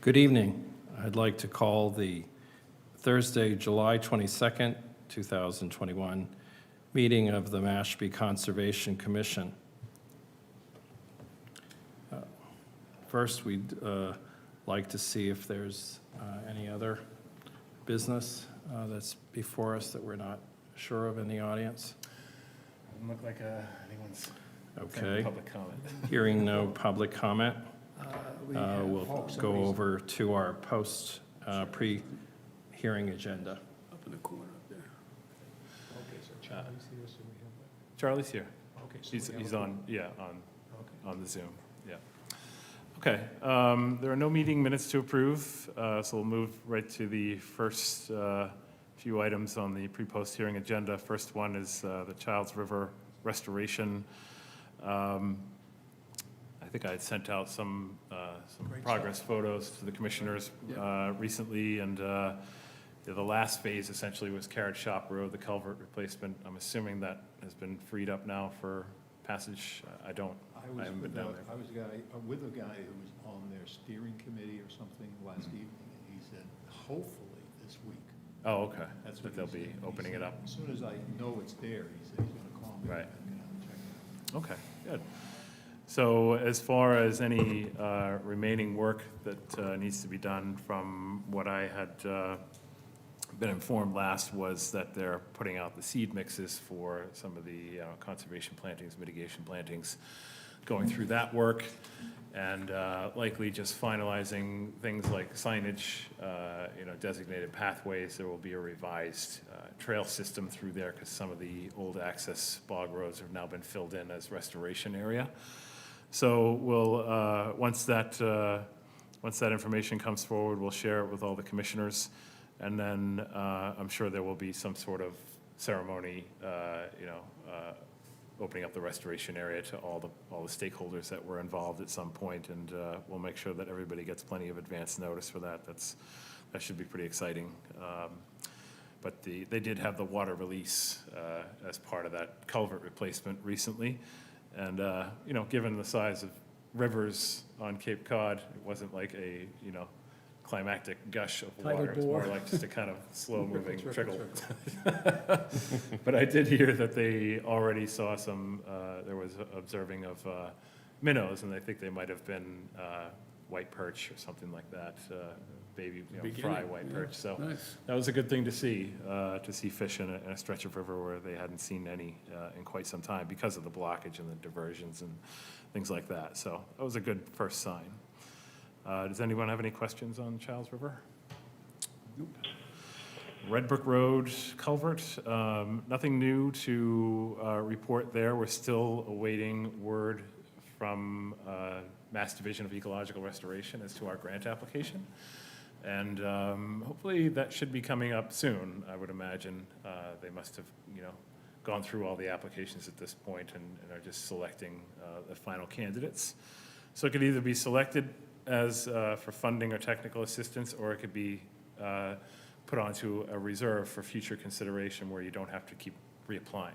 Good evening. I'd like to call the Thursday, July 22nd, 2021 meeting of the Mashpee Conservation Commission. First, we'd like to see if there's any other business that's before us that we're not sure of in the audience. Doesn't look like anyone's Okay. public comment. Hearing no public comment, we'll go over to our pre-hearing agenda. Up in the corner up there. Okay, so Charlie's here, so we have that. Charlie's here. Okay, so He's we have on, yeah, Okay. on the Zoom, yeah. Okay, there are no meeting minutes to approve, so we'll move right to the first few items on the pre-post hearing agenda. First one is the Childs River restoration. I think I had sent out some progress photos to the commissioners recently, and the last phase essentially was Carrot Shop Road, the culvert replacement. I'm assuming that has been freed up now for passage. I haven't been down there. I was with a guy who was on their steering committee or something last evening, and he said, hopefully this week. Oh, okay. That's But what they'll he be said. opening it up. As soon as I know it's there, he said he's gonna call me. Right. I'm gonna check it out. Okay, good. So as far as any remaining work that needs to be done, from what I had been informed last was that they're putting out the seed mixes for some of the conservation plantings, mitigation plantings, going through that work, and likely just finalizing things like signage, designated pathways. There will be a revised trail system through there because some of the old access bog roads have now been filled in as restoration area. So we'll, once that information comes forward, we'll share it with all the commissioners, and then I'm sure there will be some sort of ceremony, opening up the restoration area to all the stakeholders that were involved at some point, and we'll make sure that everybody gets plenty of advance notice for that. That should be pretty exciting. But they did have the water release as part of that culvert replacement recently. And, given the size of rivers on Cape Cod, it wasn't like a, climactic gush of water. It's more like just a kind of slow-moving trickle. But I did hear that they already saw there was observing of minnows, and I think they might have been white perch or something like that, baby, fry white perch. So Nice. that was a good thing to see fish in a stretch of river where they hadn't seen any in quite some time because of the blockage and the diversions and things like that. So that was a good first sign. Does anyone have any questions on Childs River? Nope. Red Brook Road culvert, nothing new to report there. We're still awaiting word from Mass Division of Ecological Restoration as to our grant application. And hopefully that should be coming up soon, I would imagine. They must have, gone through all the applications at this point and are just selecting the final candidates. So it could either be selected as for funding or technical assistance, or it could be put onto a reserve for future consideration where you don't have to keep reapplying.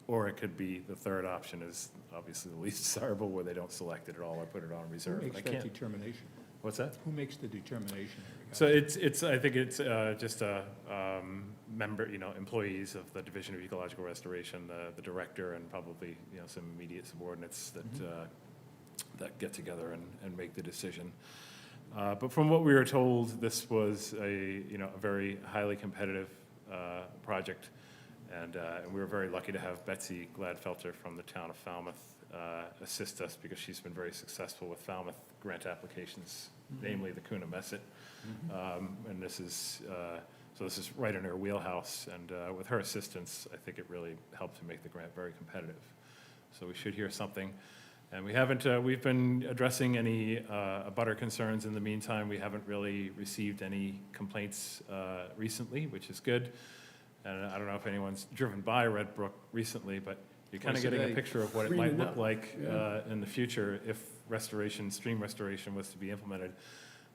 Or it could be, the third option is obviously the least desirable, where they don't select it at all or put it on reserve. Who makes that determination? What's that? Who makes the determination? So I think it's just a member, employees of the Division of Ecological Restoration, the director, and probably, some immediate subordinates that get together and make the decision. But from what we were told, this was a very highly competitive project, and we were very lucky to have Betsy Gladfelter from the town of Falmouth assist us, because she's been very successful with Falmouth grant applications, namely the Kuna Messet. And this is right in her wheelhouse, and with her assistance, I think it really helped to make the grant very competitive. So we should hear something. And we've been addressing any abutter concerns in the meantime. We haven't really received any complaints recently, which is good. And I don't know if anyone's driven by Red Brook recently, but you're kind of getting a picture of what it might look like in the future if stream restoration was to be implemented.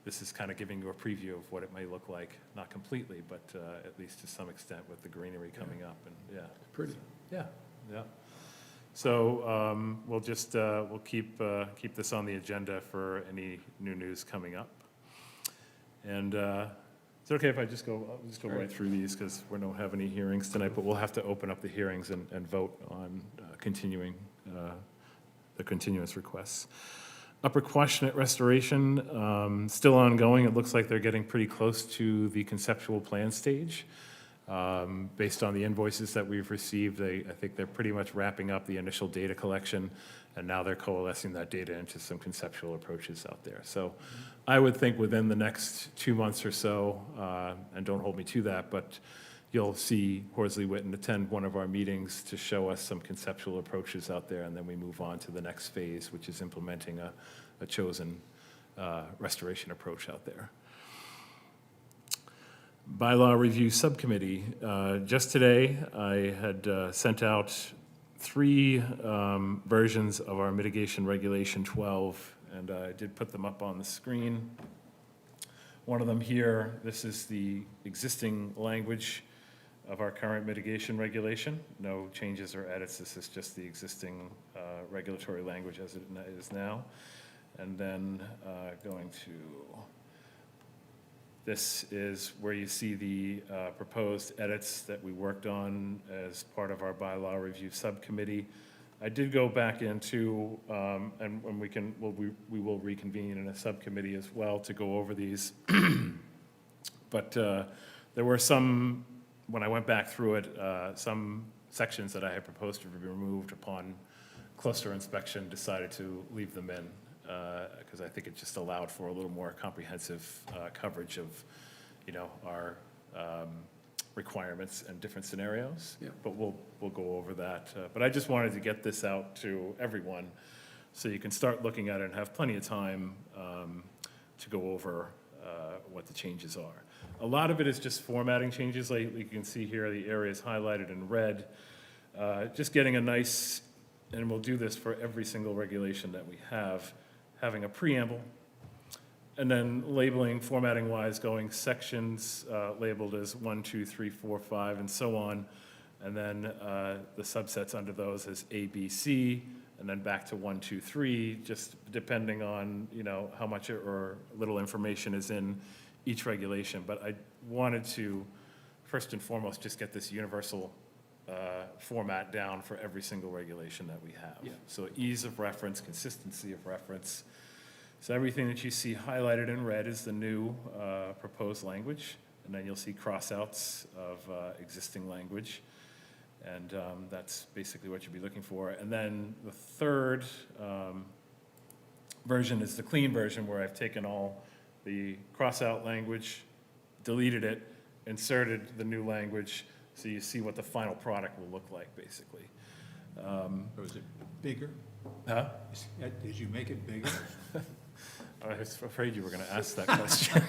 This is kind of giving you a preview of what it may look like, not completely, but at least to some extent with the greenery coming up. And Pretty. yeah. So we'll just we'll keep this on the agenda for any new news coming up. And is it okay if I just go, I'll just go right through these, because we don't have any hearings tonight, but we'll have to open up the hearings and vote on continuing the continuance requests. Upper Quashnet Restoration, still ongoing. It looks like they're getting pretty close to the conceptual plan stage. Based on the invoices that we've received, I think they're pretty much wrapping up the initial data collection, and now they're coalescing that data into some conceptual approaches out there. So I would think within the next 2 months or so, and don't hold me to that, but you'll see Horsley Witten attend one of our meetings to show us some conceptual approaches out there, and then we move on to the next phase, which is implementing a chosen restoration approach out there. Bylaw Review Subcommittee. Just today, I had sent out 3 versions of our Mitigation Regulation 12, and I did put them up on the screen. One of them here, this is the existing language of our current mitigation regulation. No changes or edits. This is just the existing regulatory language as it is now. And then going to, this is where you see the proposed edits that we worked on as part of our bylaw review subcommittee. I did go back into, and when we will reconvene in a subcommittee as well to go over these. But there were some, when I went back through it, some sections that I had proposed to be removed upon closer inspection, decided to leave them in, because I think it just allowed for a little more comprehensive coverage of, our requirements and different scenarios. Yeah. But we'll go over that. But I just wanted to get this out to everyone, so you can start looking at it and have plenty of time to go over what the changes are. A lot of it is just formatting changes, like you can see here, the areas highlighted in red. Just getting a nice, and we'll do this for every single regulation that we have, having a preamble, and then labeling, formatting-wise, going sections labeled as 1, 2, 3, 4, 5, and so on, and then the subsets under those as A, B, C, and then back to 1, 2, 3, just depending on, how much or little information is in each regulation. But I wanted to, first and foremost, just get this universal format down for every single regulation that we have. Yeah. So ease of reference, consistency of reference. So everything that you see highlighted in red is the new proposed language, and then you'll see crossouts of existing language. And that's basically what you'll be looking for. And then the third version is the clean version, where I've taken all the crossout language, deleted it, inserted the new language, so you see what the final product will look like, basically. Or is it bigger? Huh? Did you make it bigger? I was afraid you were going to ask that question.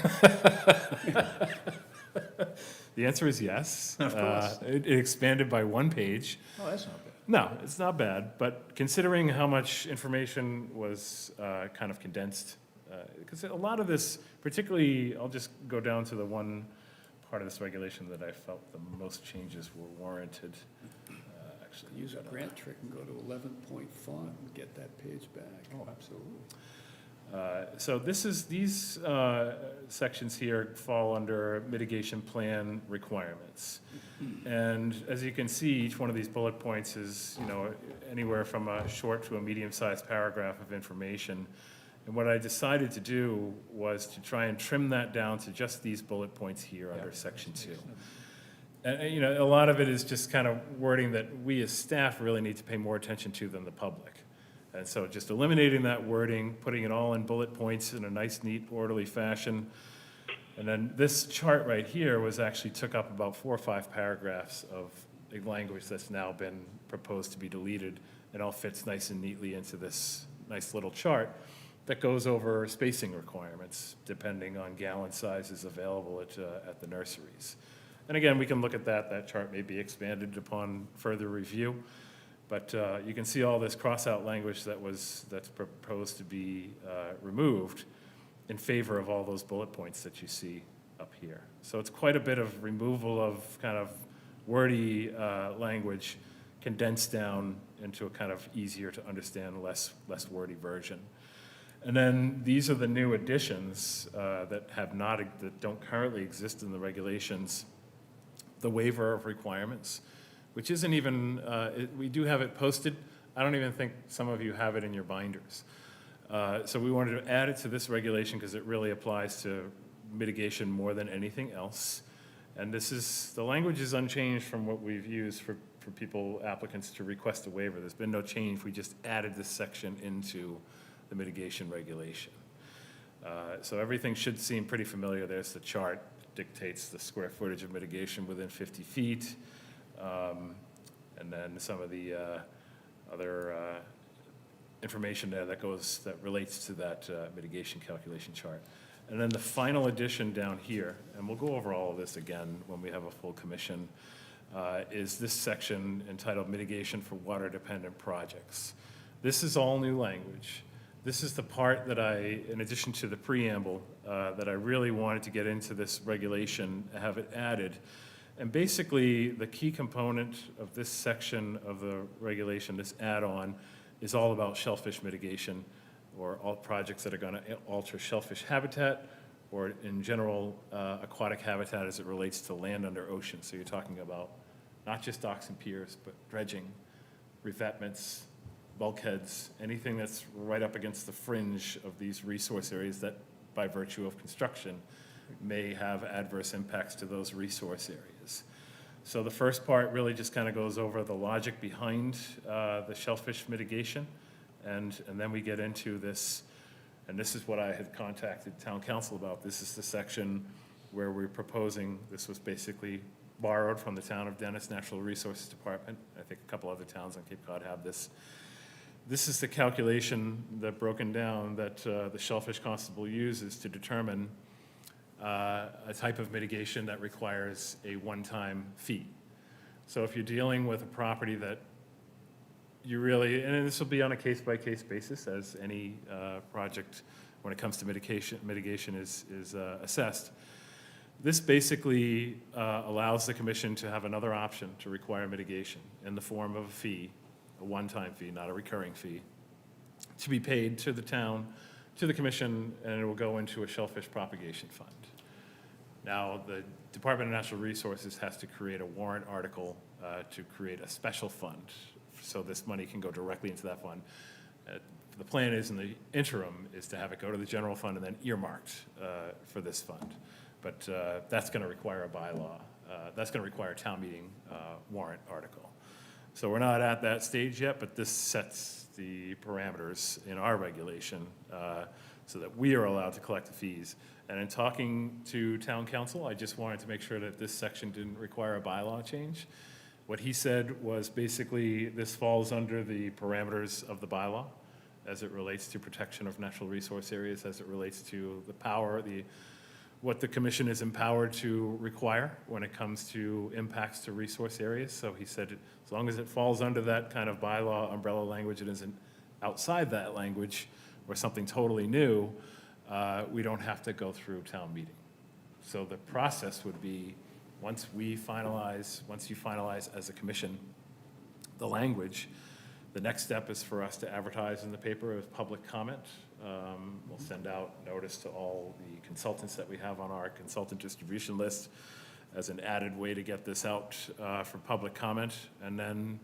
The answer is yes. Of course. It expanded by 1 page. Oh, that's not bad. No, it's not bad, but considering how much information was kind of condensed, because a lot of this, particularly, I'll just go down to the one part of this regulation that I felt the most changes were warranted. Actually, Use a grant trick and go to 11-point font and get that page back. Oh, absolutely. So these sections here fall under mitigation plan requirements. And as you can see, each one of these bullet points is, anywhere from a short to a medium-sized paragraph of information. And what I decided to do was to try and trim that down to just these bullet points here under section 2. And, a lot of it is just kind of wording that we as staff really need to pay more attention to than the public. And so just eliminating that wording, putting it all in bullet points in a nice, neat, orderly fashion. And then this chart right here actually took up about 4 or 5 paragraphs of a language that's now been proposed to be deleted. It all fits nice and neatly into this nice little chart that goes over spacing requirements, depending on gallon sizes available at the nurseries. And again, we can look at that. That chart may be expanded upon further review. But you can see all this cross-out language that's proposed to be removed in favor of all those bullet points that you see up here. So it's quite a bit of removal of kind of wordy language condensed down into a kind of easier to understand, less wordy version. And then these are the new additions that don't currently exist in the regulations. The waiver of requirements, which isn't even, we do have it posted. I don't even think some of you have it in your binders. So we wanted to add it to this regulation because it really applies to mitigation more than anything else. And the language is unchanged from what we've used for applicants to request a waiver. There's been no change. We just added this section into the mitigation regulation. So everything should seem pretty familiar. There's the chart, dictates the square footage of mitigation within 50 feet. And then some of the other information there that relates to that mitigation calculation chart. And then the final addition down here, and we'll go over all of this again when we have a full commission, is this section entitled Mitigation for Water-Dependent Projects. This is all new language. This is the part that in addition to the preamble, that I really wanted to get into this regulation, have it added. And basically, the key component of this section of the regulation, this add-on, is all about shellfish mitigation, or all projects that are going to alter shellfish habitat, or in general, aquatic habitat as it relates to land under ocean. So you're talking about not just docks and piers, but dredging, revetments, bulkheads, anything that's right up against the fringe of these resource areas that, by virtue of construction, may have adverse impacts to those resource areas. So the first part really just kind of goes over the logic behind the shellfish mitigation, and then we get into this, and this is what I had contacted town council about. This is the section where we're proposing, this was basically borrowed from the town of Dennis Natural Resources Department. I think a couple other towns on Cape Cod have this. This is the calculation that broken down that the Shellfish Constable uses to determine a type of mitigation that requires a one-time fee. So if you're dealing with a property that you really, and this will be on a case-by-case basis as any project when it comes to mitigation is assessed. This basically allows the commission to have another option to require mitigation in the form of a fee, a one-time fee, not a recurring fee, to be paid to the town, to the commission, and it will go into a shellfish propagation fund. Now, the Department of Natural Resources has to create a warrant article to create a special fund, so this money can go directly into that fund. The plan is, in the interim, is to have it go to the general fund and then earmarked for this fund. But that's going to require a bylaw. That's going to require a town meeting warrant article. So we're not at that stage yet, but this sets the parameters in our regulation so that we are allowed to collect the fees. And in talking to town council, I just wanted to make sure that this section didn't require a bylaw change. What he said was basically this falls under the parameters of the bylaw as it relates to protection of natural resource areas, as it relates to the power, what the commission is empowered to require when it comes to impacts to resource areas. So he said, as long as it falls under that kind of bylaw umbrella language and isn't outside that language or something totally new, we don't have to go through town meeting. So the process would be, once you finalize as a commission the language, the next step is for us to advertise in the paper as public comment. We'll send out notice to all the consultants that we have on our consultant distribution list as an added way to get this out for public comment. And then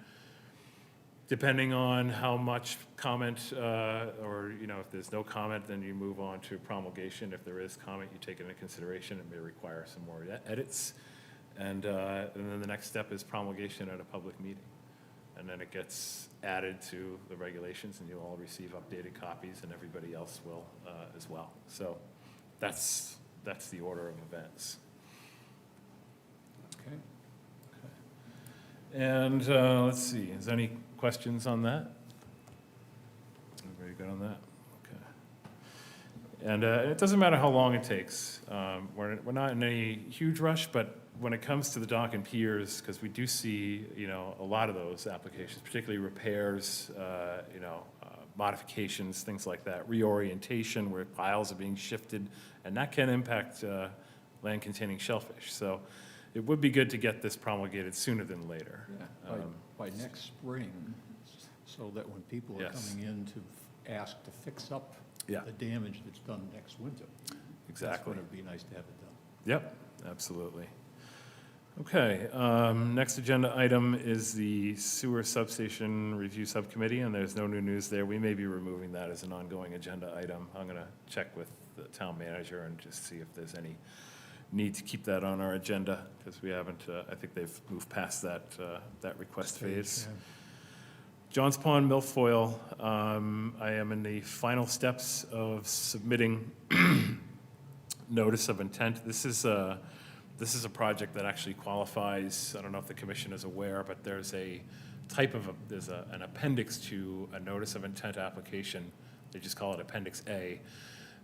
depending on how much comment, or if there's no comment, then you move on to promulgation. If there is comment, you take it into consideration. It may require some more edits. And then the next step is promulgation at a public meeting. And then it gets added to the regulations, and you'll all receive updated copies, and everybody else will as well. So that's the order of events. Okay. And let's see, is there any questions on that? Everybody good on that? Okay. And it doesn't matter how long it takes. We're not in any huge rush, but when it comes to the dock and piers, because we do see, a lot of those applications, particularly repairs, modifications, things like that, reorientation where piles are being shifted, and that can impact land-containing shellfish. So it would be good to get this promulgated sooner than later. Yeah, by next spring, so that when people are Yes. coming in to ask to fix up Yeah. the damage that's done next winter. Exactly. That's when it'd be nice to have it done. Yep, absolutely. Okay, next agenda item is the Sewer Substation Review Subcommittee, and there's no new news there. We may be removing that as an ongoing agenda item. I'm going to check with the town manager and just see if there's any need to keep that on our agenda, because we haven't, I think they've moved past that, that request phase. Yeah. Johns Pond Milfoil, I am in the final steps of submitting notice of intent. This is a project that actually qualifies, I don't know if the commission is aware, but there's a type of, an appendix to a notice of intent application. They just call it Appendix A.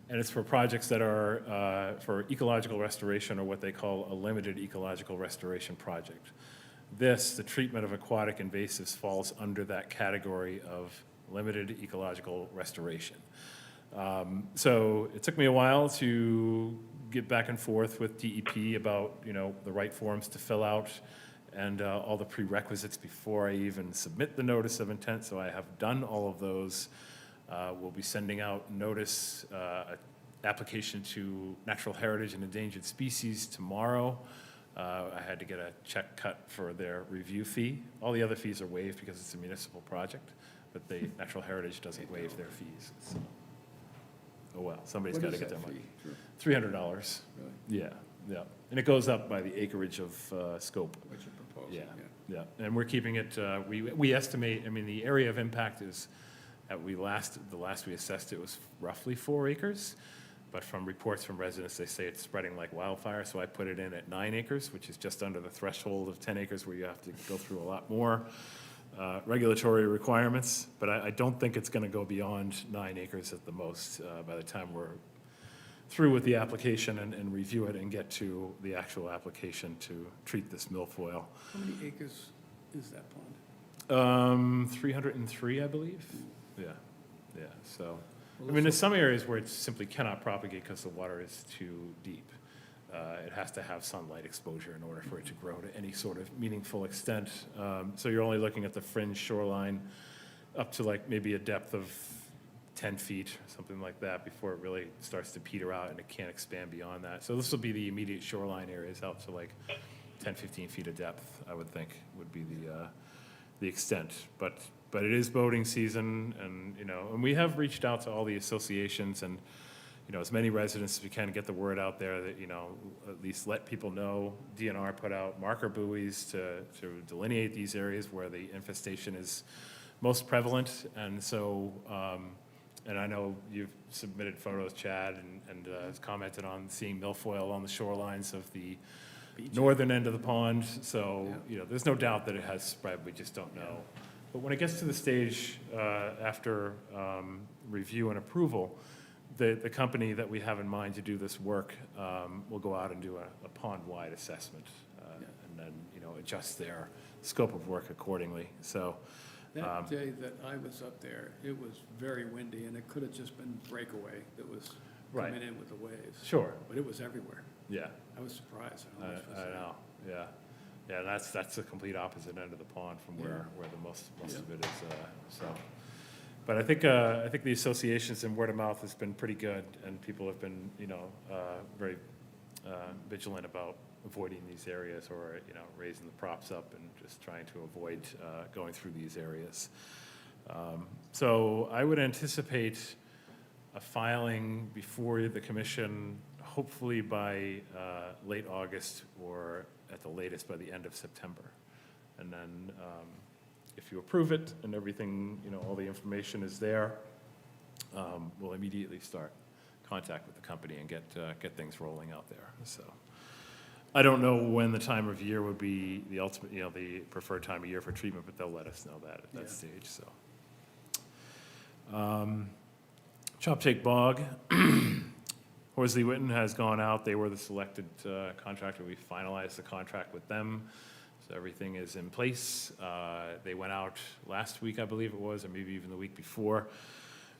And it's for projects that are for ecological restoration, or what they call a limited ecological restoration project. This, the treatment of aquatic invasives, falls under that category of limited ecological restoration. So it took me a while to get back and forth with DEP about, the right forms to fill out and all the prerequisites before I even submit the notice of intent. So I have done all of those. We'll be sending out notice, application to Natural Heritage and Endangered Species tomorrow. I had to get a check cut for their review fee. All the other fees are waived because it's a municipal project, but the Natural Heritage doesn't waive their fees. So. Oh, well, somebody's got to get their money. $300. Really? Yeah. And it goes up by the acreage of scope. What you're proposing, Yeah. And we're keeping it, we estimate, the area of impact is, the last we assessed it was roughly 4 acres. But from reports from residents, they say it's spreading like wildfire. So I put it in at 9 acres, which is just under the threshold of 10 acres where you have to go through a lot more regulatory requirements, but I don't think it's going to go beyond 9 acres at the most by the time we're through with the application and review it and get to the actual application to treat this milfoil. How many acres is that pond? 303, I believe. Yeah. So, Well, there's some areas where it simply cannot propagate because the water is too deep. It has to have sunlight exposure in order for it to grow to any sort of meaningful extent. So you're only looking at the fringe shoreline up to like maybe a depth of 10 feet, or something like that, before it really starts to peter out and it can't expand beyond that. So this will be the immediate shoreline areas out to like 10, 15 feet of depth, I would think, would be the extent. But it is boating season, and we have reached out to all the associations and as many residents as we can, get the word out there that, at least let people know. DNR put out marker buoys to delineate these areas where the infestation is most prevalent. And so, and I know you've submitted photos, Chad, and has commented on seeing milfoil on the shorelines of the northern end of the pond. So, there's no doubt that it has spread, we just don't know. But when it gets to the stage after review and approval, the company that we have in mind to do this work will go out and do a pond-wide assessment and then, adjust their scope of work accordingly. So That day that I was up there, it was very windy, and it could have just been breakaway that was Right. coming in with the waves. Sure. But it was everywhere. Yeah, I was surprised how much was I there. know, yeah. Yeah, that's the complete opposite end of the pond from where the most of it is, so. But I think the associations and word of mouth has been pretty good, and people have been, very vigilant about avoiding these areas, or, raising the props up and just trying to avoid going through these areas. So I would anticipate a filing before the commission, hopefully by late August, or at the latest by the end of September. And then if you approve it and everything, all the information is there, we'll immediately start contact with the company and get things rolling out there. So I don't know when the time of year would be the ultimate, the preferred time of year for treatment, but they'll let us know that at that stage. So Choptake Bog, Horsley Witten has gone out. They were the selected contractor. We finalized the contract with them. So everything is in place. They went out last week, I believe it was, or maybe even the week before,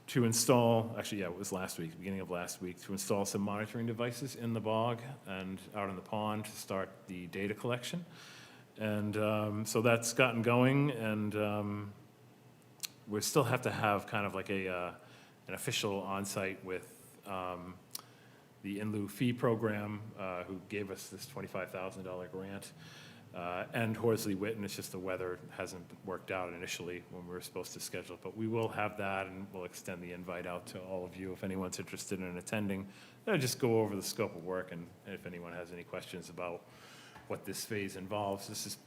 to install, actually, it was last week, beginning of last week, to install some monitoring devices in the bog and out in the pond to start the data collection. And so that's gotten going, and we still have to have kind of like an an official onsite with the in lieu fee program, who gave us this $25,000 grant, and Horsley Witten. It's just the weather hasn't worked out initially when we were supposed to schedule it. But we will have that, and we'll extend the invite out to all of you if anyone's interested in attending. Just go over the scope of work, and if anyone has any questions about what this phase involves. This is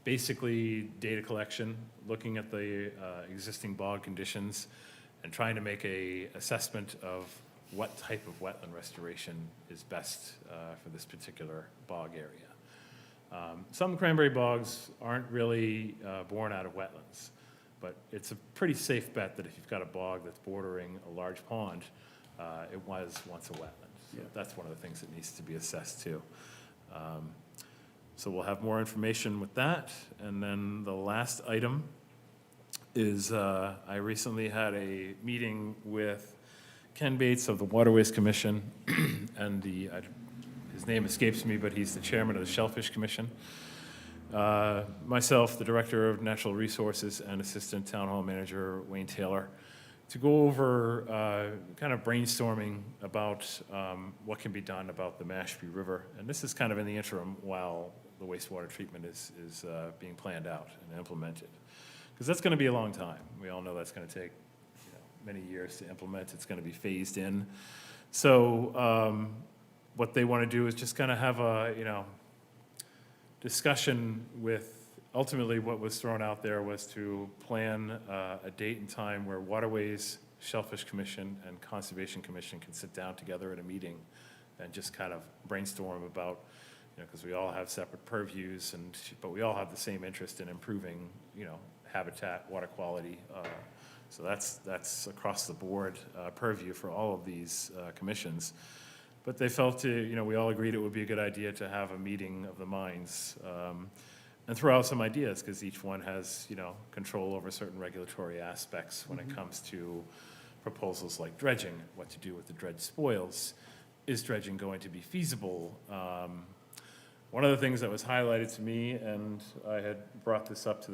basically data collection, looking at the existing bog conditions, and trying to make a assessment of what type of wetland restoration is best for this particular bog area. Some cranberry bogs aren't really born out of wetlands, but it's a pretty safe bet that if you've got a bog that's bordering a large pond, it was once a wetland. So that's one of the things that needs to be assessed too. So we'll have more information with that. And then the last item is I recently had a meeting with Ken Bates of the Waterways Commission, and his name escapes me, but he's the chairman of the Shellfish Commission. Myself, the Director of Natural Resources, and Assistant Town Hall Manager Wayne Taylor, to go over kind of brainstorming about what can be done about the Mashpee River. And this is kind of in the interim while the wastewater treatment is being planned out and implemented. Because that's going to be a long time. We all know that's going to take many years to implement. It's going to be phased in. So what they want to do is just kind of have a discussion with, ultimately what was thrown out there was to plan a date and time where Waterways, Shellfish Commission, and Conservation Commission can sit down together at a meeting and just kind of brainstorm about, because we all have separate purviews, but we all have the same interest in improving, habitat, water quality. So that's across the board purview for all of these commissions. But they felt we all agreed it would be a good idea to have a meeting of the minds and throw out some ideas, because each one has, control over certain regulatory aspects when it comes to proposals like dredging, what to do with the dredge spoils. Is dredging going to be feasible? One of the things that was highlighted to me, and I had brought this up to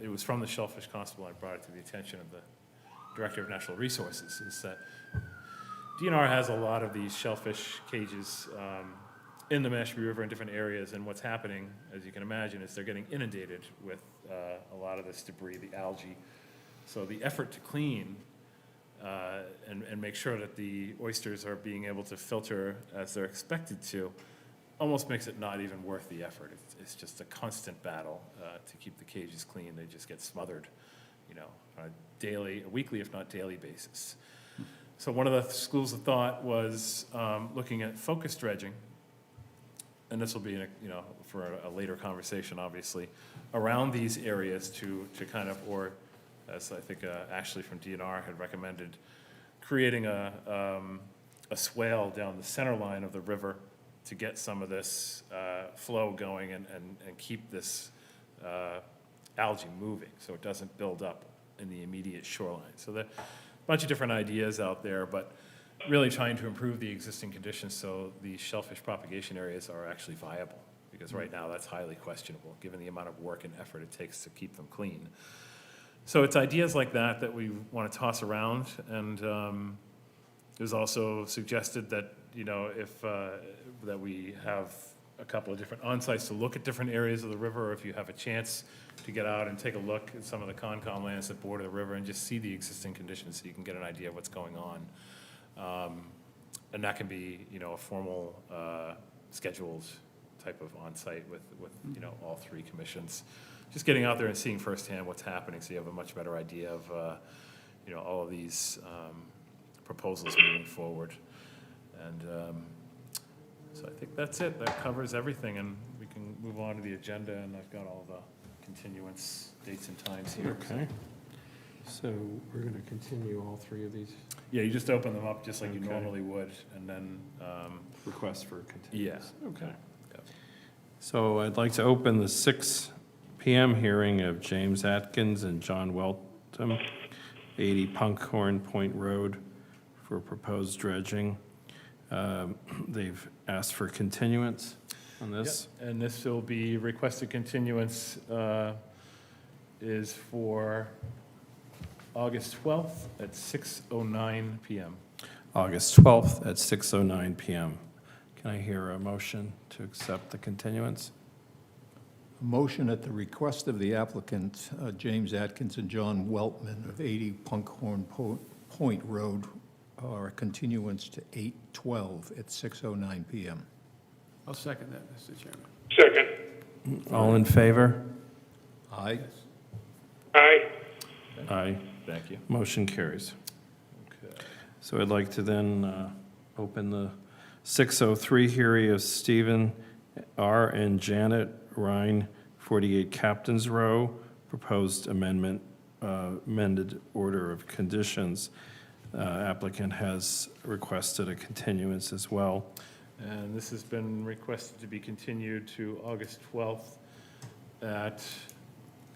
it was from the Shellfish Constable, I brought it to the attention of the Director of Natural Resources, is that DNR has a lot of these shellfish cages in the Mashpee River in different areas, and what's happening, as you can imagine, is they're getting inundated with a lot of this debris, the algae. So the effort to clean and make sure that the oysters are being able to filter as they're expected to almost makes it not even worth the effort. It's just a constant battle to keep the cages clean. They just get smothered, on a weekly, if not daily basis. So one of the schools of thought was looking at focus dredging, and this will be for a later conversation, obviously, around these areas to kind of, or as I think Ashley from DNR had recommended, creating a swale down the center line of the river to get some of this flow going and keep this algae moving so it doesn't build up in the immediate shoreline. So there are a bunch of different ideas out there, but really trying to improve the existing conditions so the shellfish propagation areas are actually viable, because right now that's highly questionable given the amount of work and effort it takes to keep them clean. So it's ideas like that we want to toss around, and it was also suggested that that we have a couple of different on-sites to look at different areas of the river, or if you have a chance to get out and take a look at some of the Concom lands that border the river and just see the existing conditions so you can get an idea of what's going on. And that can be, a formal scheduled type of on-site with all three commissions. Just getting out there and seeing firsthand what's happening so you have a much better idea of, all of these proposals moving forward. And so I think that's it. That covers everything, and we can move on to the agenda, and I've got all the continuance dates and times here. Okay. So we're going to continue all three of these Yeah, you just open them up just like you Okay. normally would, and then, requests for continuance. yeah. Okay. Yep. So I'd like to open the 6 PM hearing of James Atkins and John Weltham, 80 Punkhorn Point Road, for proposed dredging. They've asked for continuance on this. Yep, and this will be requested continuance is for August 12th at 6:09 PM. August 12th at 6:09 PM. Can I hear a motion to accept the continuance? A motion at the request of the applicant, James Atkins and John Weltman of 80 Punkhorn Point Road, or a continuance to 8/12 at 6:09 PM. I'll second that, Mr. Chairman. Second. All in favor? Aye. Aye. Aye. Thank you. Motion carries. Okay. So I'd like to then open the 603 hearing of Stephen R. and Janet Rhine, 48 Captain's Row, proposed amendment, amended order of conditions. Applicant has requested a continuance as well. And this has been requested to be continued to August 12th at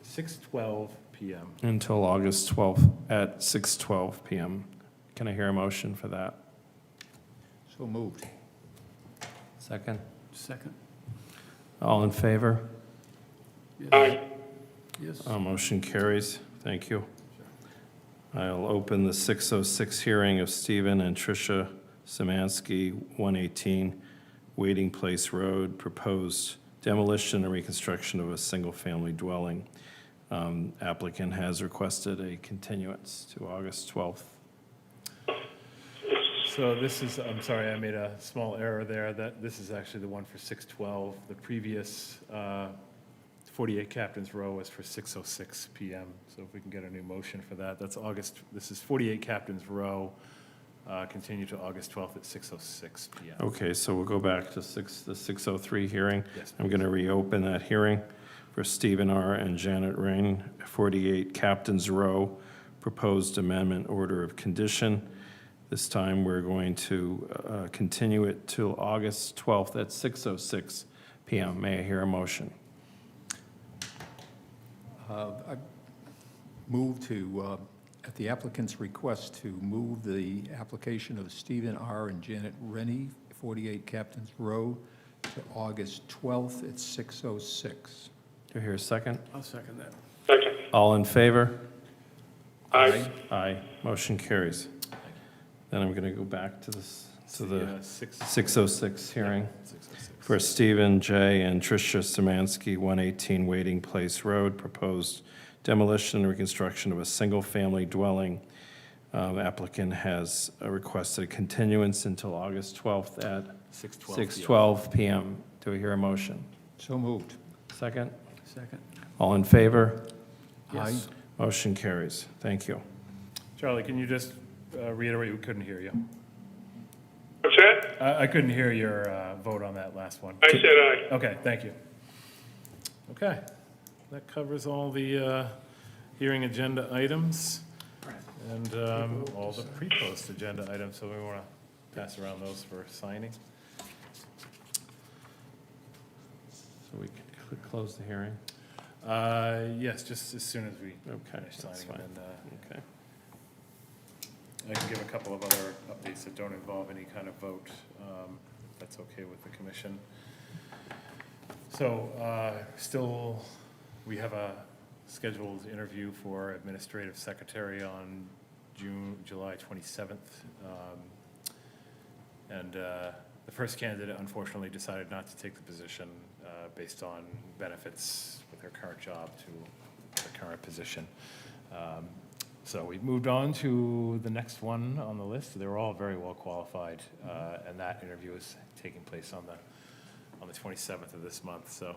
6:12 PM. Until August 12th at 6:12 PM. Can I hear a motion for that? So moved. Second. Second? All in favor? Yes. Aye. Yes. Motion carries. Thank you. I'll open the 606 hearing of Stephen and Tricia Szymanski, 118 Waiting Place Road, proposed demolition and reconstruction of a single-family dwelling. Applicant has requested a continuance to August 12th. So this is, I'm sorry, I made a small error there, that this is actually the one for 6:12. The previous 48 Captain's Row was for 6:06 PM. So if we can get a new motion for that, that's August, this is 48 Captain's Row, continue to August 12th at 6:06 PM. Okay, so we'll go back to the 603 hearing. Yes. I'm going to reopen that hearing for Stephen R. and Janet Rain, 48 Captain's Row, proposed amendment order of condition. This time, we're going to continue it till August 12th at 6:06 PM. May I hear a motion? I move to, at the applicant's request, to move the application of Stephen R. and Janet Rennie, 48 Captain's Row, to August 12th at 6:06. Do I hear a second? I'll second that. Second. All in favor? Aye. Aye. Motion carries. Then I'm going to go back to the 606 hearing 6:06. for Stephen J. and Tricia Szymanski, 118 Waiting Place Road, proposed demolition and reconstruction of a single-family dwelling. Applicant has requested a continuance until August 12th at 6:12 PM. Do we hear a motion? So moved. Second? Second? All in favor? Aye. Motion carries. Thank you. Charlie, can you just reiterate, we couldn't hear you. What's that? I couldn't hear your vote on that last one. I said aye. Okay, thank you. Okay, that covers all the hearing agenda items and all the pre-post agenda items, so we want to pass around those for signing. So we can close the hearing? Yes, just as soon as we Okay, finish that's signing. fine. And Okay. I can give a couple of other updates that don't involve any kind of vote, if that's okay with the commission. So, still, we have a scheduled interview for administrative secretary on July 27th. And the first candidate unfortunately decided not to take the position based on benefits with her current job to the current position. So we moved on to the next one on the list. They were all very well qualified, and that interview is taking place on the 27th of this month. So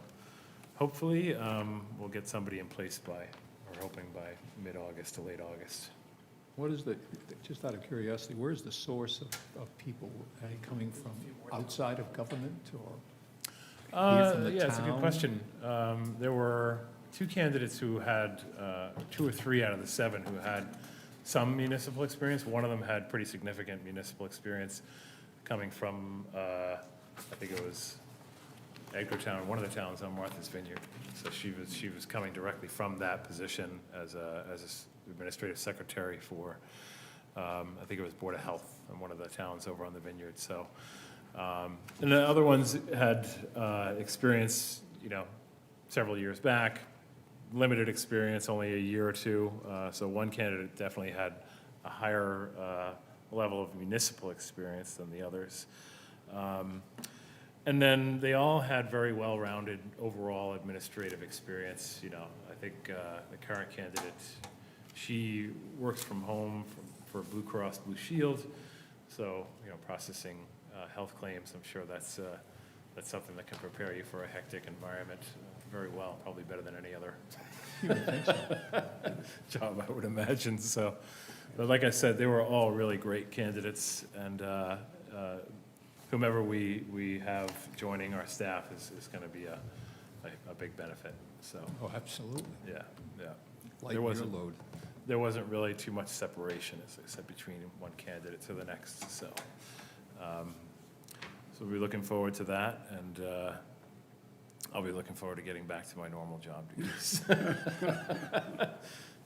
hopefully, we'll get somebody in place we're hoping by mid-August to late August. What is just out of curiosity, where's the source of people? Are they coming from outside of government or here from the Yeah, it's a good town? question. There were two candidates who had, 2 or 3 out of the 7 who had some municipal experience. One of them had pretty significant municipal experience coming from, I think it was Edgartown, one of the towns on Martha's Vineyard. So she was coming directly from that position as a administrative secretary for, I think it was Board of Health in one of the towns over on the Vineyard. So, and the other ones had experience, several years back, limited experience, only a year or two. So one candidate definitely had a higher level of municipal experience than the others. And then they all had very well-rounded overall administrative experience. You know, I think the current candidate, she works from home for Blue Cross Blue Shield, so, you know, processing health claims, I'm sure that's something that can prepare you for a hectic environment very well, probably better than any other job, I would imagine. So, but like I said, they were all really great candidates, and whomever we have joining our staff is going to be a big benefit. So, Oh, absolutely. yeah. Lighten your load. There wasn't really too much separation, as I said, between one candidate to the next. So, so we're looking forward to that, and I'll be looking forward to getting back to my normal job duties.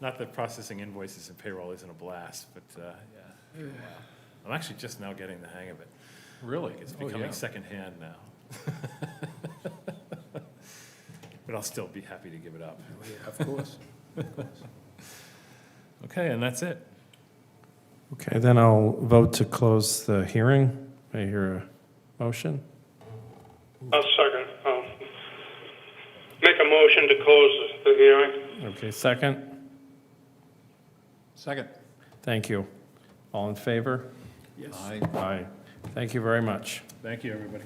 Not that processing invoices and payroll isn't a blast, but yeah. I'm actually just now getting the hang of it. Really? It's Oh, becoming yeah. secondhand now. But I'll still be happy to give it up. Of course. Okay, and that's it. Okay, then I'll vote to close the hearing. May I hear a motion? I'll second. Make a motion to close the hearing. Okay, second? Second. Thank you. All in favor? Yes. Aye. Aye. Thank you very much. Thank you, everybody.